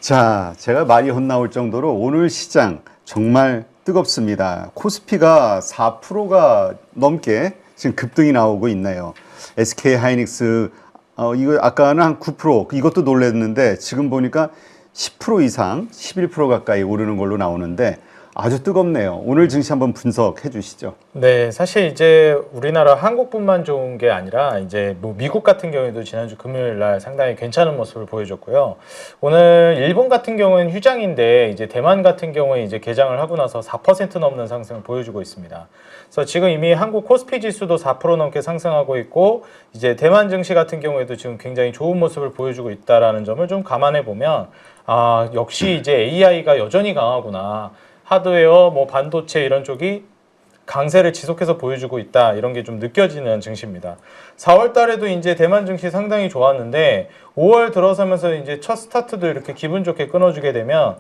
자, 제가 말이 헛나올 정도로 오늘 시장 정말 뜨겁습니다. 코스피가 4%가 넘게 지금 급등이 나오고 있네요. SK 하이닉스 이거 아까는 한 9% 이것도 놀랐는데 지금 보니까 10% 이상 11% 가까이 오르는 걸로 나오는데 아주 뜨겁네요. 오늘 증시 한번 분석해 주시죠. 네, 사실 이제 우리나라 한국뿐만 좋은 게 아니라 이제 뭐 미국 같은 경우에도 지난주 금요일 날 상당히 괜찮은 모습을 보여줬고요. 오늘 일본 같은 경우는 휴장인데 이제 대만 같은 경우에 이제 개장을 하고 나서 4% 넘는 상승을 보여주고 있습니다. 그래서 지금 이미 한국 코스피 지수도 4% 넘게 상승하고 있고 이제 대만 증시 같은 경우에도 지금 굉장히 좋은 모습을 보여주고 있다라는 점을 좀 감안해 보면 아, 역시 이제 AI가 여전히 강하구나. 하드웨어, 뭐 반도체 이런 쪽이 강세를 지속해서 보여주고 있다. 이런 게 좀 느껴지는 증시입니다. 4월 달에도 이제 대만 증시 상당히 좋았는데 5월 들어서면서 이제 첫 스타트도 이렇게 기분 좋게 끊어주게 되면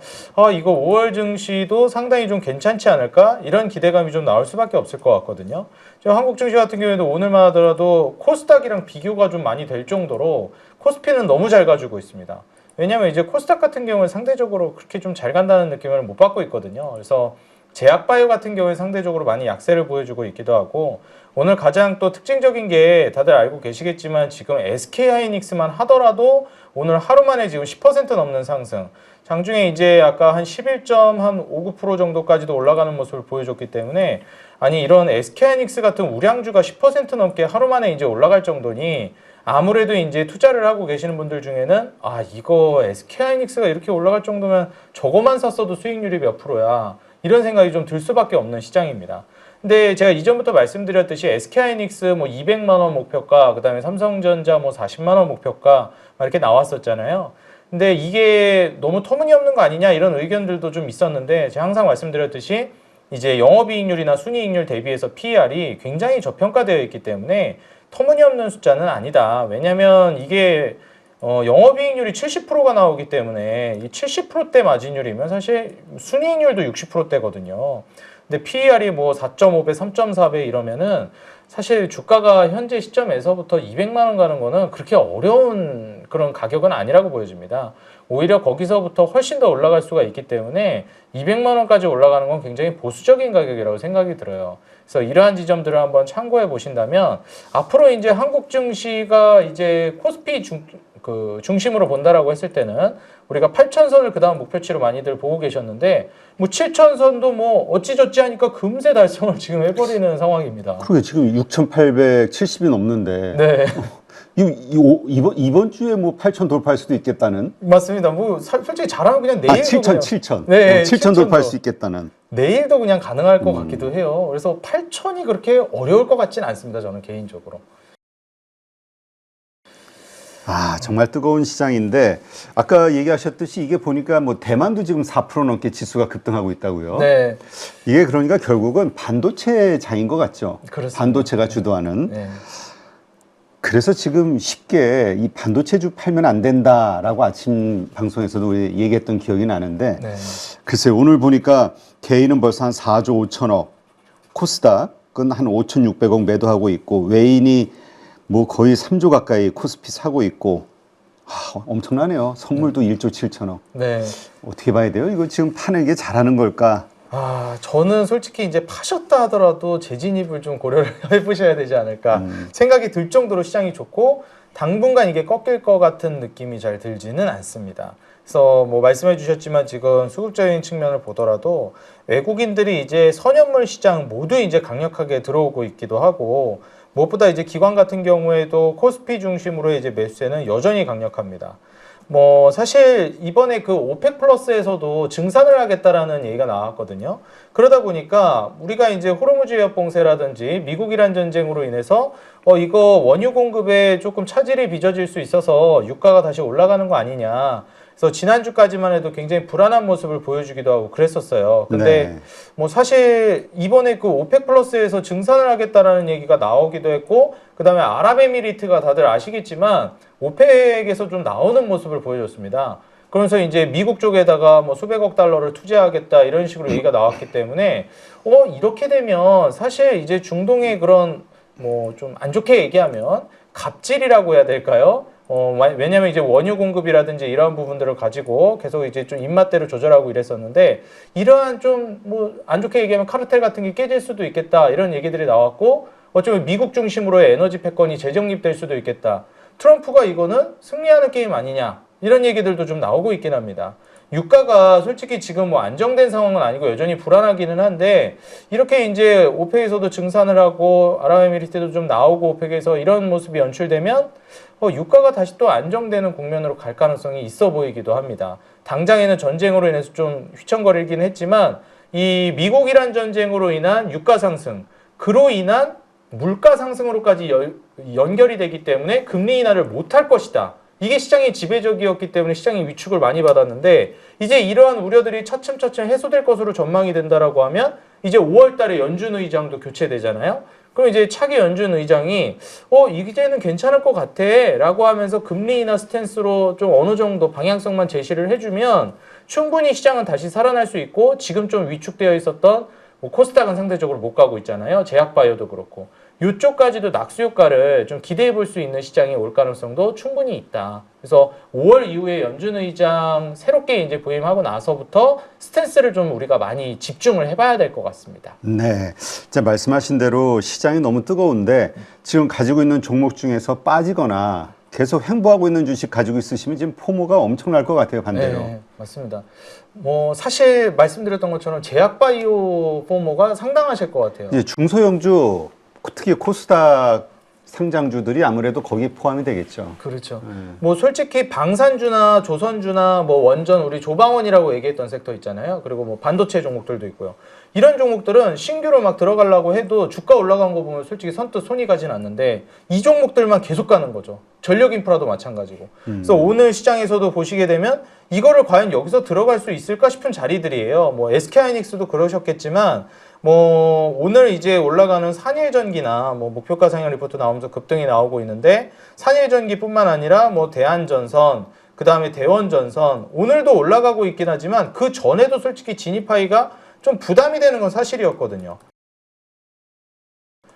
이거 5월 증시도 상당히 좀 괜찮지 않을까? 이런 기대감이 좀 나올 수밖에 없을 것 같거든요. 저 한국 증시 같은 경우에도 오늘만 하더라도 코스닥이랑 비교가 좀 많이 될 정도로 코스피는 너무 잘 가지고 있습니다. 왜냐하면 이제 코스닥 같은 경우는 상대적으로 그렇게 좀 잘 간다는 느낌을 못 받고 있거든요. 그래서 제약바이오 같은 경우에 상대적으로 많이 약세를 보여주고 있기도 하고 오늘 가장 또 특징적인 게 다들 알고 계시겠지만 지금 SK하이닉스만 하더라도 오늘 하루 만에 지금 10% 넘는 상승 장중에 이제 아까 한 11.59% 정도까지도 올라가는 모습을 보여줬기 때문에 아니 이런 SK하이닉스 같은 우량주가 10% 넘게 하루 만에 이제 올라갈 정도니 아무래도 이제 투자를 하고 계시는 분들 중에는 이거 SK하이닉스가 이렇게 올라갈 정도면 저거만 샀어도 수익률이 몇 프로야 이런 생각이 좀 들 수밖에 없는 시장입니다. 근데 제가 이전부터 말씀드렸듯이 SK하이닉스 뭐 200만 원 목표가 그다음에 삼성전자 뭐 40만 원 목표가 이렇게 나왔었잖아요. 근데 이게 너무 터무니없는 거 아니냐 이런 의견들도 좀 있었는데 제가 항상 말씀드렸듯이 이제 영업이익률이나 순이익률 대비해서 PER이 굉장히 저평가되어 있기 때문에 터무니없는 숫자는 아니다. 왜냐면 이게 영업이익률이 70%가 나오기 때문에 이 70%대 마진율이면 사실 순이익률도 60%대거든요. 근데 PER이 뭐 4.5배, 3.4배 이러면은 사실 주가가 현재 시점에서부터 200만 원 가는 거는 그렇게 어려운 그런 가격은 아니라고 보여집니다. 오히려 거기서부터 훨씬 더 올라갈 수가 있기 때문에 200만 원까지 올라가는 건 굉장히 보수적인 가격이라고 생각이 들어요. 그래서 이러한 지점들을 한번 참고해 보신다면 앞으로 이제 한국 증시가 이제 코스피 중심으로 본다라고 했을 때는 우리가 8,000선을 그 다음 목표치로 많이들 보고 계셨는데 뭐 7,000선도 뭐 어찌저찌 하니까 금세 달성을 지금 해버리는 상황입니다. 그러게 지금 6,870이 넘는데 네. 이번 주에 뭐 8,000 돌파할 수도 있겠다는. 맞습니다. 뭐 솔직히 잘하면 그냥 내일도 7,000. 네, 7,000 돌파할 수 있겠다는. 내일도 그냥 가능할 것 같기도 해요. 그래서 8,000이 그렇게 어려울 것 같지는 않습니다. 저는 개인적으로. 정말 뜨거운 시장인데 아까 얘기하셨듯이 이게 보니까 뭐 대만도 지금 4% 넘게 지수가 급등하고 있다고요. 네. 이게 그러니까 결국은 반도체 장인 것 같죠. 그렇습니다. 반도체가 주도하는. 네. 그래서 지금 쉽게 이 반도체주 팔면 안 된다라고 아침 방송에서도 우리 얘기했던 기억이 나는데 네. 글쎄요, 오늘 보니까 개인은 벌써 한 4조 5천억, 코스닥은 한 5,600억 매도하고 있고 외인이 뭐 거의 3조 가까이 코스피 사고 있고 엄청나네요. 선물도 1조 7천억. 네. 어떻게 봐야 돼요? 이거 지금 파는 게 잘하는 걸까? 저는 솔직히 이제 파셨다 하더라도 재진입을 좀 고려를 해보셔야 되지 않을까 생각이 들 정도로 시장이 좋고 당분간 이게 꺾일 것 같은 느낌이 잘 들지는 않습니다. 그래서 뭐 말씀해 주셨지만 지금 수급적인 측면을 보더라도 외국인들이 이제 선현물 시장 모두 이제 강력하게 들어오고 있기도 하고 무엇보다 이제 기관 같은 경우에도 코스피 중심으로 이제 매수세는 여전히 강력합니다. 뭐 사실 이번에 그 오펙 플러스에서도 증산을 하겠다라는 얘기가 나왔거든요. 그러다 보니까 우리가 이제 호르무즈 해협 봉쇄라든지 미국 이란 전쟁으로 인해서 이거 원유 공급에 조금 차질이 빚어질 수 있어서 유가가 다시 올라가는 거 아니냐. 그래서 지난주까지만 해도 굉장히 불안한 모습을 보여주기도 하고 그랬었어요. 근데 네. 뭐 사실 이번에 그 오펙 플러스에서 증산을 하겠다라는 얘기가 나오기도 했고 그다음에 아랍에미리트가 다들 아시겠지만 오펙에서 좀 나오는 모습을 보여줬습니다. 그러면서 이제 미국 쪽에다가 뭐 수백억 달러를 투자하겠다 이런 식으로 얘기가 나왔기 때문에 이렇게 되면 사실 이제 중동의 그런 뭐 좀 안 좋게 얘기하면 갑질이라고 해야 될까요? 왜냐면 이제 원유 공급이라든지 이러한 부분들을 가지고 계속 이제 좀 입맛대로 조절하고 이랬었는데, 이러한 좀 뭐 안 좋게 얘기하면 카르텔 같은 게 깨질 수도 있겠다 이런 얘기들이 나왔고, 어쩌면 미국 중심으로의 에너지 패권이 재정립될 수도 있겠다. 트럼프가 이거는 승리하는 게임 아니냐 이런 얘기들도 좀 나오고 있긴 합니다. 유가가 솔직히 지금 뭐 안정된 상황은 아니고 여전히 불안하기는 한데, 이렇게 이제 오펙에서도 증산을 하고 아랍에미리트도 좀 나오고 오펙에서 이런 모습이 연출되면 유가가 다시 또 안정되는 국면으로 갈 가능성이 있어 보이기도 합니다. 당장에는 전쟁으로 인해서 좀 휘청거리긴 했지만, 이 미국이란 전쟁으로 인한 유가 상승, 그로 인한 물가 상승으로까지 연결이 되기 때문에 금리 인하를 못할 것이다. 이게 시장의 지배적이었기 때문에 시장이 위축을 많이 받았는데, 이제 이러한 우려들이 차츰차츰 해소될 것으로 전망이 된다라고 하면 이제 5월 달에 연준 의장도 교체되잖아요. 그럼 이제 차기 연준 의장이 이제는 괜찮을 것 같아 라고 하면서 금리 인하 스탠스로 좀 어느 정도 방향성만 제시를 해주면 충분히 시장은 다시 살아날 수 있고, 지금 좀 위축되어 있었던 뭐 코스닥은 상대적으로 못 가고 있잖아요. 제약바이오도 그렇고. 이쪽까지도 낙수 효과를 좀 기대해 볼 수 있는 시장이 올 가능성도 충분히 있다. 그래서 5월 이후에 연준 의장 새롭게 이제 부임하고 나서부터 스탠스를 좀 우리가 많이 집중을 해봐야 될 것 같습니다. 네, 진짜 말씀하신 대로 시장이 너무 뜨거운데 지금 가지고 있는 종목 중에서 빠지거나 계속 횡보하고 있는 주식 가지고 있으시면 지금 포모가 엄청날 것 같아요, 반대로. 네, 맞습니다. 뭐 사실 말씀드렸던 것처럼 제약바이오 포모가 상당하실 것 같아요. 이제 중소형주, 특히 코스닥 상장주들이 아무래도 거기 포함이 되겠죠. 그렇죠. 뭐 솔직히 방산주나 조선주나 뭐 원전, 우리 조방원이라고 얘기했던 섹터 있잖아요. 그리고 뭐 반도체 종목들도 있고요. 이런 종목들은 신규로 막 들어가려고 해도 주가 올라간 거 보면 솔직히 선뜻 손이 가진 않는데, 이 종목들만 계속 가는 거죠. 전력 인프라도 마찬가지고. 그래서 오늘 시장에서도 보시게 되면 이거를 과연 여기서 들어갈 수 있을까 싶은 자리들이에요. 뭐 SK하이닉스도 그러셨겠지만, 뭐 오늘 이제 올라가는 산일전기나 뭐 목표가 상향 리포트 나오면서 급등이 나오고 있는데, 산일전기뿐만 아니라 뭐 대한전선, 그 다음에 대원전선 오늘도 올라가고 있긴 하지만 그 전에도 솔직히 진입하기가 좀 부담이 되는 건 사실이었거든요.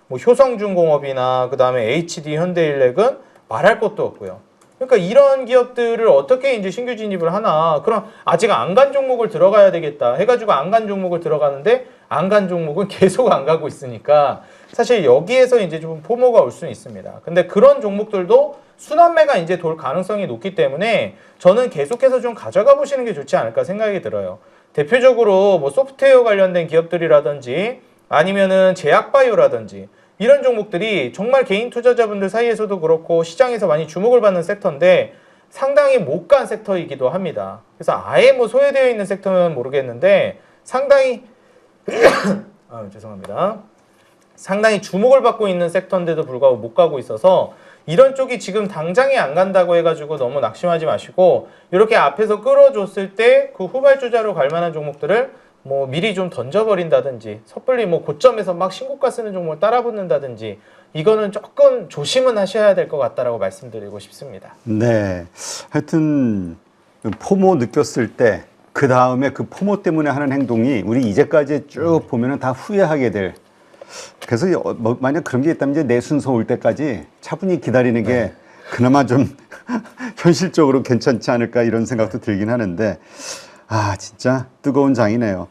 뭐 효성중공업이나 그 다음에 HD 현대일렉은 말할 것도 없고요. 그러니까 이런 기업들을 어떻게 이제 신규 진입을 하나, 그럼 아직 안 간 종목을 들어가야 되겠다 해가지고 안 간 종목을 들어가는데, 안 간 종목은 계속 안 가고 있으니까 사실 여기에서 이제 좀 포모가 올 수는 있습니다. 근데 그런 종목들도 순환매가 이제 돌 가능성이 높기 때문에 저는 계속해서 좀 가져가 보시는 게 좋지 않을까 생각이 들어요. 대표적으로 뭐 소프트웨어 관련된 기업들이라든지 아니면은 제약바이오라든지 이런 종목들이 정말 개인 투자자분들 사이에서도 그렇고 시장에서 많이 주목을 받는 섹터인데 상당히 못 간 섹터이기도 합니다. 그래서 아예 뭐 소외되어 있는 섹터는 모르겠는데 상당히 죄송합니다. 상당히 주목을 받고 있는 섹터인데도 불구하고 못 가고 있어서, 이런 쪽이 지금 당장에 안 간다고 해가지고 너무 낙심하지 마시고, 이렇게 앞에서 끌어줬을 때 그 후발주자로 갈 만한 종목들을 뭐 미리 좀 던져버린다든지, 섣불리 뭐 고점에서 막 신고가 쓰는 종목을 따라붙는다든지, 이거는 조금 조심은 하셔야 될 것 같다라고 말씀드리고 싶습니다. 네, 하여튼 포모 느꼈을 때 그 다음에 그 포모 때문에 하는 행동이 우리 이제까지 쭉 보면은 다 후회하게 될. 그래서 뭐 만약 그런 게 있다면 이제 내 순서 올 때까지 차분히 기다리는 게 그나마 좀 현실적으로 괜찮지 않을까 이런 생각도 들긴 하는데, 아 진짜 뜨거운 장이네요.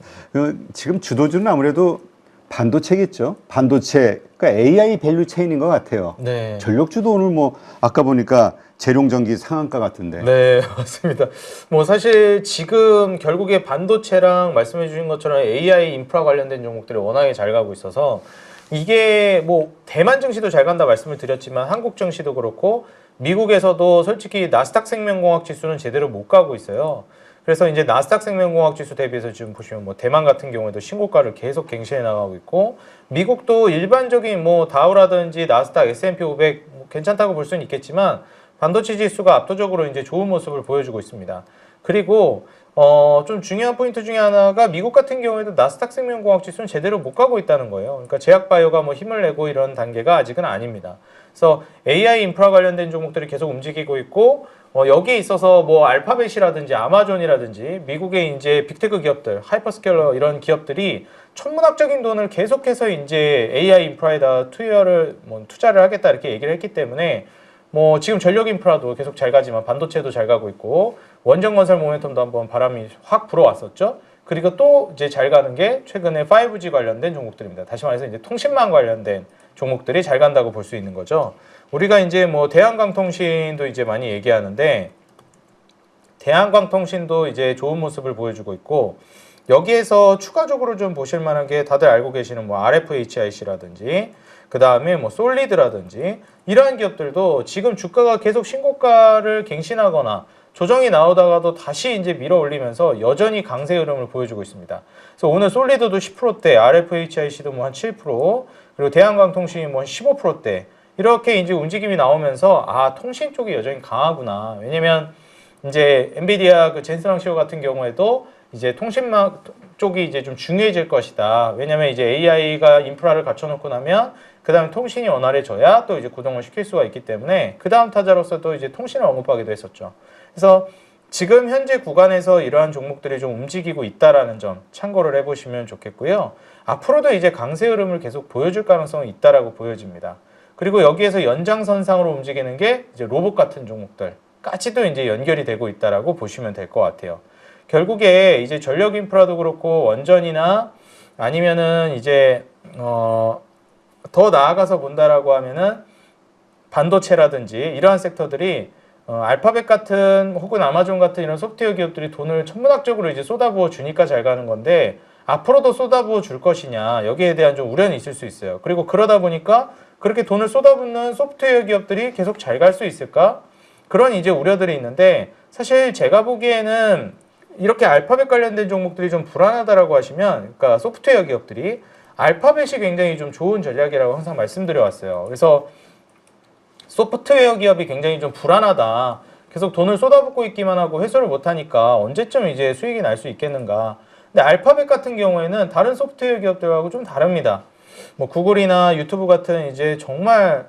지금 주도주는 아무래도 반도체겠죠. 반도체, 그러니까 AI 밸류 체인인 것 같아요. 네. 전력주도 오늘 뭐 아까 보니까 재룡전기 상한가 같은데. 네, 맞습니다. 뭐 사실 지금 결국에 반도체랑 말씀해 주신 것처럼 AI 인프라 관련된 종목들이 워낙에 잘 가고 있어서, 이게 뭐 대만 증시도 잘 간다 말씀을 드렸지만 한국 증시도 그렇고 미국에서도 솔직히 나스닥 생명공학 지수는 제대로 못 가고 있어요. 그래서 이제 나스닥 생명공학 지수 대비해서 지금 보시면 뭐 대만 같은 경우에도 신고가를 계속 갱신해 나가고 있고, 미국도 일반적인 뭐 다우라든지 나스닥, S&P 500 뭐 괜찮다고 볼 수는 있겠지만 반도체 지수가 압도적으로 이제 좋은 모습을 보여주고 있습니다. 그리고 좀 중요한 포인트 중에 하나가 미국 같은 경우에도 나스닥 생명공학 지수는 제대로 못 가고 있다는 거예요. 그러니까 제약바이오가 뭐 힘을 내고 이런 단계가 아직은 아닙니다. 그래서 AI 인프라 관련된 종목들이 계속 움직이고 있고, 여기에 있어서 뭐 알파벳이라든지 아마존이라든지 미국의 이제 빅테크 기업들, 하이퍼스케일러 이런 기업들이 천문학적인 돈을 계속해서 이제 AI 인프라에다 투자를 하겠다 이렇게 얘기를 했기 때문에 뭐 지금 전력 인프라도 계속 잘 가지만 반도체도 잘 가고 있고 원전 건설 모멘텀도 한번 바람이 확 불어왔었죠. 그리고 또 이제 잘 가는 게 최근에 5G 관련된 종목들입니다. 다시 말해서 이제 통신망 관련된 종목들이 잘 간다고 볼 수 있는 거죠. 우리가 이제 뭐 대한광통신도 이제 많이 얘기하는데 대한광통신도 이제 좋은 모습을 보여주고 있고 여기에서 추가적으로 좀 보실 만한 게 다들 알고 계시는 뭐 RFHIC라든지 그 다음에 뭐 솔리드라든지 이러한 기업들도 지금 주가가 계속 신고가를 갱신하거나 조정이 나오다가도 다시 이제 밀어 올리면서 여전히 강세 흐름을 보여주고 있습니다. 그래서 오늘 솔리드도 10%대, RFHIC도 뭐 한 7%, 그리고 대한광통신이 뭐 한 15%대 이렇게 이제 움직임이 나오면서 아, 통신 쪽이 여전히 강하구나. 왜냐면 이제 엔비디아 그 젠스랑 CEO 같은 경우에도 이제 통신망 쪽이 이제 좀 중요해질 것이다. 왜냐면 이제 AI가 인프라를 갖춰놓고 나면 그 다음에 통신이 원활해져야 또 이제 구동을 시킬 수가 있기 때문에 그 다음 타자로서도 이제 통신을 언급하기도 했었죠. 그래서 지금 현재 구간에서 이러한 종목들이 좀 움직이고 있다라는 점 참고를 해보시면 좋겠고요. 앞으로도 이제 강세 흐름을 계속 보여줄 가능성이 있다라고 보여집니다. 그리고 여기에서 연장선상으로 움직이는 게 이제 로봇 같은 종목들까지도 이제 연결이 되고 있다라고 보시면 될 것 같아요. 결국에 이제 전력 인프라도 그렇고 원전이나 아니면은 이제 더 나아가서 본다라고 하면은 반도체라든지 이러한 섹터들이 알파벳 같은 혹은 아마존 같은 이런 소프트웨어 기업들이 돈을 천문학적으로 이제 쏟아부어 주니까 잘 가는 건데 앞으로도 쏟아부어 줄 것이냐 여기에 대한 좀 우려는 있을 수 있어요. 그리고 그러다 보니까 그렇게 돈을 쏟아붓는 소프트웨어 기업들이 계속 잘 갈 수 있을까? 그런 이제 우려들이 있는데 사실 제가 보기에는 이렇게 알파벳 관련된 종목들이 좀 불안하다라고 하시면 그러니까 소프트웨어 기업들이 알파벳이 굉장히 좀 좋은 전략이라고 항상 말씀드려 왔어요. 그래서 소프트웨어 기업이 굉장히 좀 불안하다. 계속 돈을 쏟아붓고 있기만 하고 회수를 못하니까 언제쯤 이제 수익이 날 수 있겠는가. 근데 알파벳 같은 경우에는 다른 소프트웨어 기업들하고 좀 다릅니다. 뭐 구글이나 유튜브 같은 이제 정말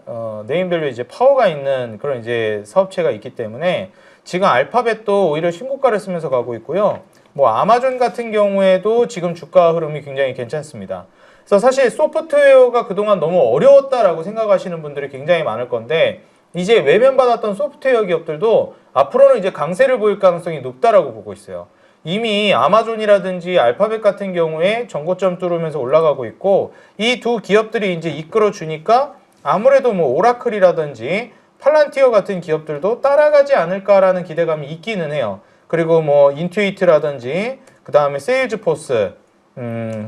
네임밸류 이제 파워가 있는 그런 이제 사업체가 있기 때문에 지금 알파벳도 오히려 신고가를 쓰면서 가고 있고요. 뭐 아마존 같은 경우에도 지금 주가 흐름이 굉장히 괜찮습니다. 그래서 사실 소프트웨어가 그동안 너무 어려웠다라고 생각하시는 분들이 굉장히 많을 건데 이제 외면받았던 소프트웨어 기업들도 앞으로는 이제 강세를 보일 가능성이 높다라고 보고 있어요. 이미 아마존이라든지 알파벳 같은 경우에 전고점 뚫으면서 올라가고 있고 이 두 기업들이 이제 이끌어 주니까 아무래도 뭐 오라클이라든지 팔란티어 같은 기업들도 따라가지 않을까라는 기대감이 있기는 해요. 그리고 뭐 인투이트라든지 그 다음에 세일즈포스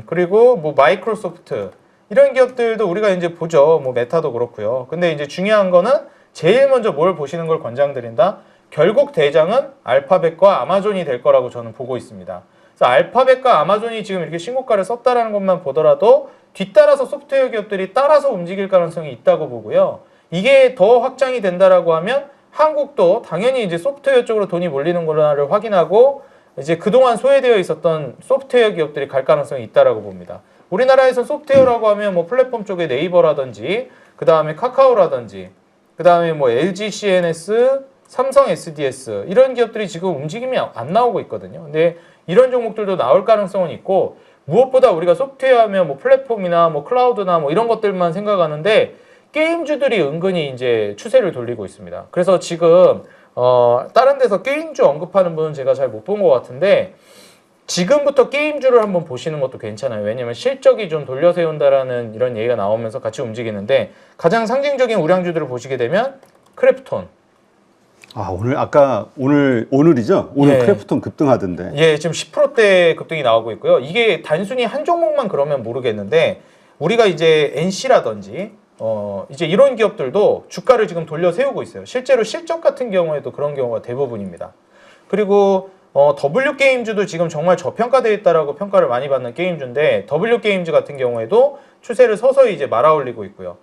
그리고 뭐 마이크로소프트 이런 기업들도 우리가 이제 보죠. 뭐 메타도 그렇고요. 근데 이제 중요한 거는 제일 먼저 뭘 보시는 걸 권장드린다. 결국 대장은 알파벳과 아마존이 될 거라고 저는 보고 있습니다. 그래서 알파벳과 아마존이 지금 이렇게 신고가를 썼다라는 것만 보더라도 뒤따라서 소프트웨어 기업들이 따라서 움직일 가능성이 있다고 보고요. 이게 더 확장이 된다라고 하면 한국도 당연히 이제 소프트웨어 쪽으로 돈이 몰리는 거를 확인하고 이제 그동안 소외되어 있었던 소프트웨어 기업들이 갈 가능성이 있다라고 봅니다. 우리나라에서 소프트웨어라고 하면 뭐 플랫폼 쪽에 네이버라든지 그 다음에 카카오라든지 그 다음에 뭐 LG CNS, 삼성 SDS 이런 기업들이 지금 움직임이 안 나오고 있거든요. 근데 이런 종목들도 나올 가능성은 있고 무엇보다 우리가 소프트웨어 하면 뭐 플랫폼이나 뭐 클라우드나 뭐 이런 것들만 생각하는데 게임주들이 은근히 이제 추세를 돌리고 있습니다. 그래서 지금 다른 데서 게임주 언급하는 분은 제가 잘 못 본 것 같은데 지금부터 게임주를 한번 보시는 것도 괜찮아요. 왜냐면 실적이 좀 돌려 세운다라는 이런 얘기가 나오면서 같이 움직이는데 가장 상징적인 우량주들을 보시게 되면 크래프톤. 아, 오늘이죠? 오늘 예. 크래프톤 급등하던데. 예, 지금 10%대 급등이 나오고 있고요. 이게 단순히 한 종목만 그러면 모르겠는데 우리가 이제 NC라든지 이제 이런 기업들도 주가를 지금 돌려 세우고 있어요. 실제로 실적 같은 경우에도 그런 경우가 대부분입니다. 그리고 W게임즈도 지금 정말 저평가되어 있다라고 평가를 많이 받는 게임주인데 W게임즈 같은 경우에도 추세를 서서히 이제 말아올리고 있고요.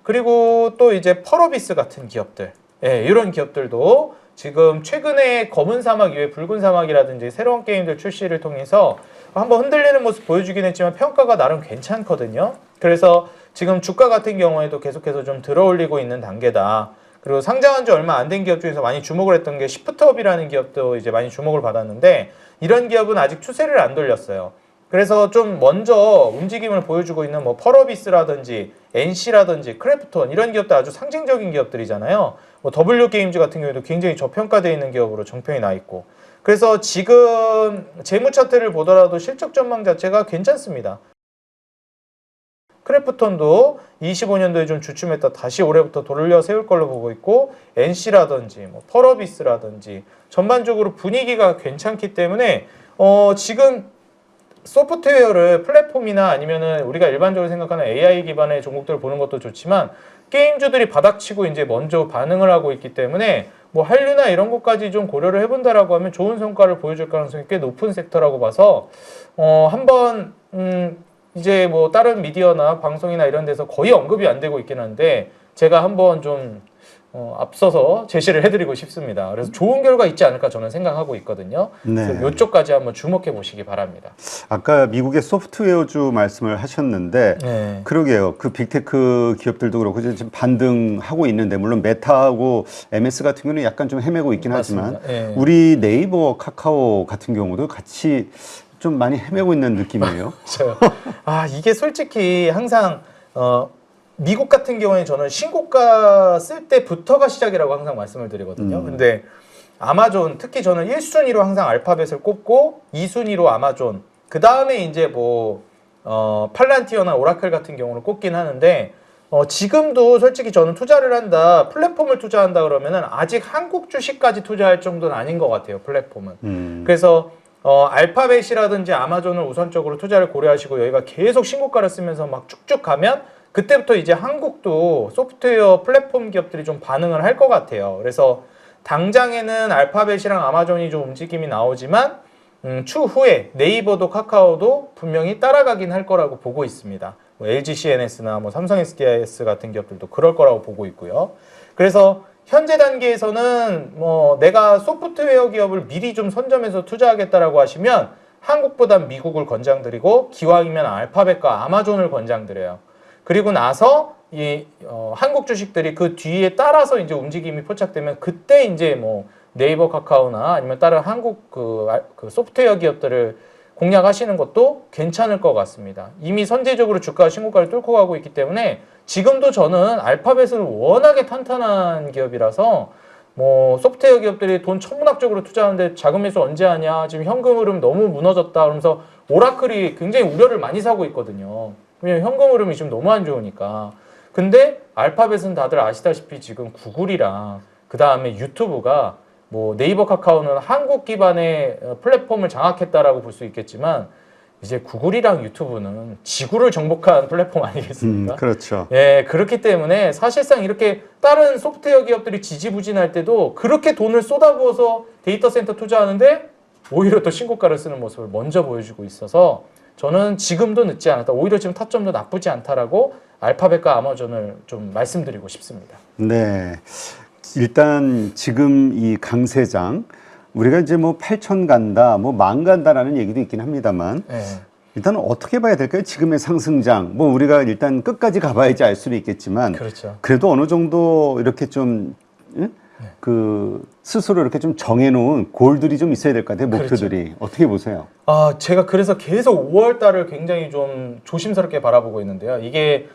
그리고 또 이제 펄어비스 같은 기업들, 예, 이런 기업들도 지금 최근에 검은 사막 이외에 붉은 사막이라든지 새로운 게임들 출시를 통해서 한번 흔들리는 모습 보여주긴 했지만 평가가 나름 괜찮거든요. 그래서 지금 주가 같은 경우에도 계속해서 좀 들어올리고 있는 단계다. 그리고 상장한 지 얼마 안 된 기업 중에서 많이 주목을 했던 게 시프트업이라는 기업도 이제 많이 주목을 받았는데 이런 기업은 아직 추세를 안 돌렸어요. 그래서 좀 먼저 움직임을 보여주고 있는 뭐 펄어비스라든지 NC라든지 크래프톤 이런 기업도 아주 상징적인 기업들이잖아요. 뭐 W게임즈 같은 경우에도 굉장히 저평가되어 있는 기업으로 정평이 나 있고, 그래서 지금 재무 차트를 보더라도 실적 전망 자체가 괜찮습니다. 크래프톤도 25년도에 좀 주춤했다 다시 올해부터 돌려 세울 걸로 보고 있고, NC라든지 뭐 펄어비스라든지 전반적으로 분위기가 괜찮기 때문에 지금 소프트웨어를 플랫폼이나 아니면은 우리가 일반적으로 생각하는 AI 기반의 종목들을 보는 것도 좋지만, 게임주들이 바닥치고 이제 먼저 반응을 하고 있기 때문에 뭐 한류나 이런 것까지 좀 고려를 해본다라고 하면 좋은 성과를 보여줄 가능성이 꽤 높은 섹터라고 봐서 한번 이제 뭐 다른 미디어나 방송이나 이런 데서 거의 언급이 안 되고 있긴 한데 제가 한번 좀 앞서서 제시를 해드리고 싶습니다. 그래서 좋은 결과 있지 않을까 저는 생각하고 있거든요. 네. 그래서 이쪽까지 한번 주목해 보시기 바랍니다. 아까 미국의 소프트웨어주 말씀을 하셨는데 네. 그러게요. 그 빅테크 기업들도 그렇고 지금 반등하고 있는데, 물론 메타하고 MS 같은 경우는 약간 좀 헤매고 있긴 맞습니다. 하지만 네. 우리 네이버, 카카오 같은 경우도 같이 좀 많이 헤매고 있는 느낌이에요. 아, 이게 솔직히 항상 미국 같은 경우에 저는 신고가 쓸 때부터가 시작이라고 항상 말씀을 드리거든요. 근데 아마존, 특히 저는 1순위로 항상 알파벳을 꼽고 2순위로 아마존, 그 다음에 이제 뭐 팔란티어나 오라클 같은 경우를 꼽긴 하는데, 지금도 솔직히 저는 투자를 한다, 플랫폼을 투자한다 그러면은 아직 한국 주식까지 투자할 정도는 아닌 것 같아요, 플랫폼은. 그래서 알파벳이라든지 아마존을 우선적으로 투자를 고려하시고 여기가 계속 신고가를 쓰면서 막 쭉쭉 가면 그때부터 이제 한국도 소프트웨어 플랫폼 기업들이 좀 반응을 할 것 같아요. 그래서 당장에는 알파벳이랑 아마존이 좀 움직임이 나오지만 추후에 네이버도 카카오도 분명히 따라가긴 할 거라고 보고 있습니다. 뭐 LG CNS나 뭐 삼성 SDIS 같은 기업들도 그럴 거라고 보고 있고요. 그래서 현재 단계에서는 뭐 내가 소프트웨어 기업을 미리 좀 선점해서 투자하겠다라고 하시면 한국보단 미국을 권장드리고, 기왕이면 알파벳과 아마존을 권장드려요. 그리고 나서 이 한국 주식들이 그 뒤에 따라서 이제 움직임이 포착되면 그때 이제 뭐 네이버, 카카오나 아니면 다른 한국 그 소프트웨어 기업들을 공략하시는 것도 괜찮을 것 같습니다. 이미 선제적으로 주가 신고가를 뚫고 가고 있기 때문에 지금도 저는 알파벳은 워낙에 탄탄한 기업이라서 뭐 소프트웨어 기업들이 돈 천문학적으로 투자하는데 자금 매수 언제 하냐, 지금 현금 흐름 너무 무너졌다 그러면서 오라클이 굉장히 우려를 많이 사고 있거든요. 왜냐면 현금 흐름이 지금 너무 안 좋으니까. 근데 알파벳은 다들 아시다시피 지금 구글이랑 그 다음에 유튜브가 뭐 네이버, 카카오는 한국 기반의 플랫폼을 장악했다라고 볼 수 있겠지만 이제 구글이랑 유튜브는 지구를 정복한 플랫폼 아니겠습니까? 그렇죠. 예, 그렇기 때문에 사실상 이렇게 다른 소프트웨어 기업들이 지지부진할 때도 그렇게 돈을 쏟아부어서 데이터 센터 투자하는데 오히려 또 신고가를 쓰는 모습을 먼저 보여주고 있어서 저는 지금도 늦지 않았다, 오히려 지금 타점도 나쁘지 않다라고 알파벳과 아마존을 좀 말씀드리고 싶습니다. 네. 일단 지금 이 강세장, 우리가 이제 뭐 8천 간다, 뭐 10,000 간다라는 얘기도 있긴 합니다만, 네. 일단 어떻게 봐야 될까요? 지금의 상승장, 뭐 우리가 일단 끝까지 가봐야지 알 수는 있겠지만, 그렇죠. 그래도 어느 정도 이렇게 좀 그 스스로 이렇게 좀 정해놓은 골들이 좀 있어야 될 것 같아요. 목표들이. 그렇죠. 어떻게 보세요? 아, 제가 그래서 계속 5월 달을 굉장히 좀 조심스럽게 바라보고 있는데요. 이게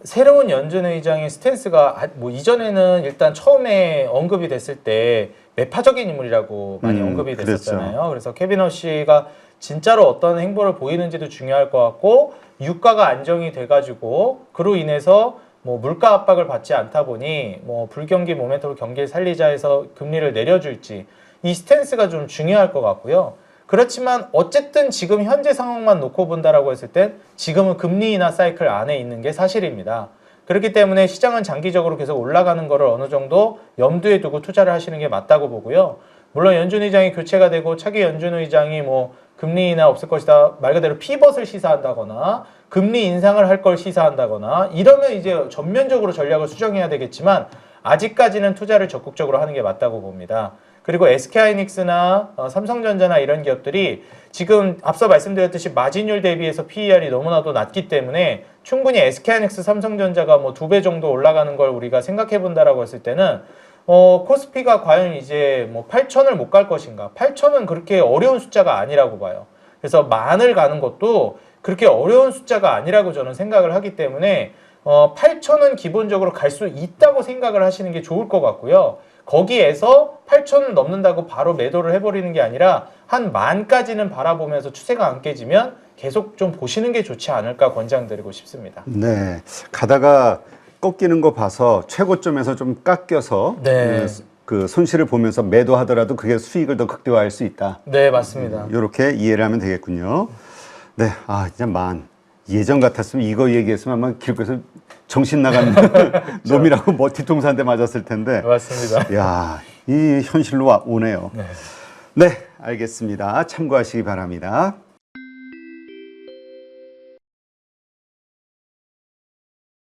새로운 연준 의장의 스탠스가 뭐 이전에는 일단 처음에 언급이 됐을 때 매파적인 인물이라고 많이 언급이 됐었잖아요. 그렇죠. 그래서 케빈 허쉬가 진짜로 어떤 행보를 보이는지도 중요할 것 같고, 유가가 안정이 돼가지고 그로 인해서 뭐 물가 압박을 받지 않다 보니 뭐 불경기 모멘텀으로 경기를 살리자 해서 금리를 내려줄지, 이 스탠스가 좀 중요할 것 같고요. 그렇지만 어쨌든 지금 현재 상황만 놓고 본다라고 했을 땐 지금은 금리 인하 사이클 안에 있는 게 사실입니다. 그렇기 때문에 시장은 장기적으로 계속 올라가는 거를 어느 정도 염두에 두고 투자를 하시는 게 맞다고 보고요. 물론 연준 의장이 교체가 되고 차기 연준 의장이 뭐 금리 인하 없을 것이다, 말 그대로 피벗을 시사한다거나 금리 인상을 할 걸 시사한다거나 이러면 이제 전면적으로 전략을 수정해야 되겠지만 아직까지는 투자를 적극적으로 하는 게 맞다고 봅니다. 그리고 SK하이닉스나 삼성전자나 이런 기업들이 지금 앞서 말씀드렸듯이 마진율 대비해서 PER이 너무나도 낮기 때문에 충분히 SK하이닉스, 삼성전자가 뭐 2배 정도 올라가는 걸 우리가 생각해 본다라고 했을 때는 코스피가 과연 이제 뭐 8,000을 못 갈 것인가? 8,000은 그렇게 어려운 숫자가 아니라고 봐요. 그래서 만을 가는 것도 그렇게 어려운 숫자가 아니라고 저는 생각을 하기 때문에 8,000은 기본적으로 갈 수 있다고 생각을 하시는 게 좋을 것 같고요. 거기에서 8,000을 넘는다고 바로 매도를 해버리는 게 아니라 한 10,000까지는 바라보면서 추세가 안 깨지면 계속 좀 보시는 게 좋지 않을까 권장드리고 싶습니다. 네. 가다가 꺾이는 거 봐서 최고점에서 좀 깎여서 네. 그 손실을 보면서 매도하더라도 그게 수익을 더 극대화할 수 있다. 네, 맞습니다. 이렇게 이해를 하면 되겠군요. 네. 아, 진짜 예전 같았으면 이거 얘기했으면 아마 길거리에서 정신 나간 놈이라고 뭐 뒤통수 한 대 맞았을 텐데. 맞습니다. 야, 이 현실로 오네요. 네. 네, 알겠습니다. 참고하시기 바랍니다.